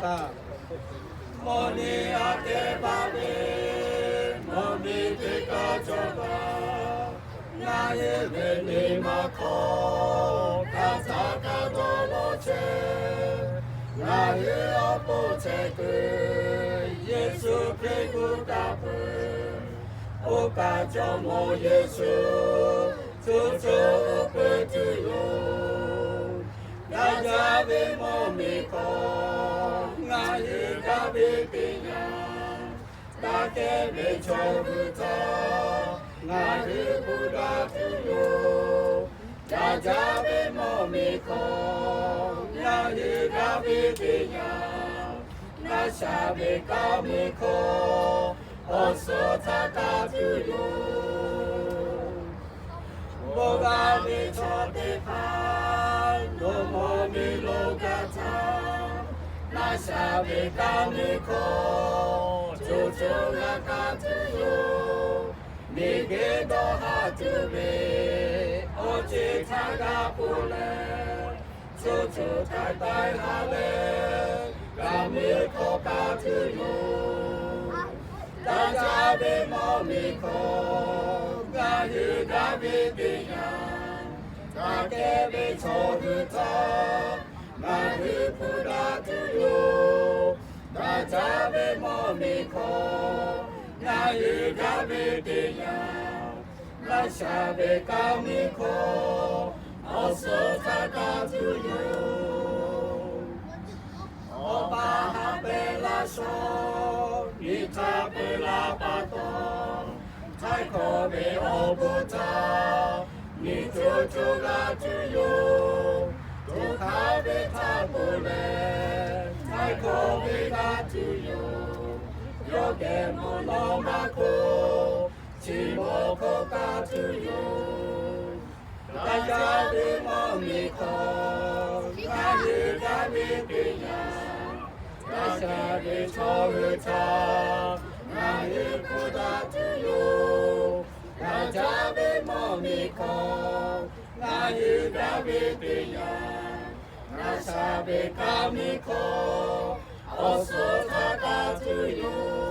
다 머니 앞에 밤에 몸이 비까져가 나의 멜리마코 가사가 넘어체 나의 어보체 그 예수 그리고 답은 오가정모 예수 주주 베드로 나자비 몸이고 나의 가비비냐 나게 외쳐부터 나를 부다투요 나자비 몸이고 나의 가비비냐 나샤비 까미고 어서 닦아주요 뭐가 미쳐대판 너 몸이 로가자 나샤비 까미고 조조가 가주요 네게 더하주네 어찌 차가볼래 조조 달달하래 까미고 가주요 나자비 몸이고 나의 가비비냐 나게 비춰부터 나를 부다투요 나자비 몸이고 나의 가비비냐 나샤비 까미고 어서 닦아주요 오바하벨라쇼 니타벨라바도 달콤히 오부타 니조조가 주요 독하비 타불레 달콤히 가주요 요게 무너마고 지목고 가주요 나자비 몸이고 나의 가비비냐 나샤비 저르자 나를 부다투요 나자비 몸이고 나의 가비비냐 나샤비 까미고 어서 닦아주요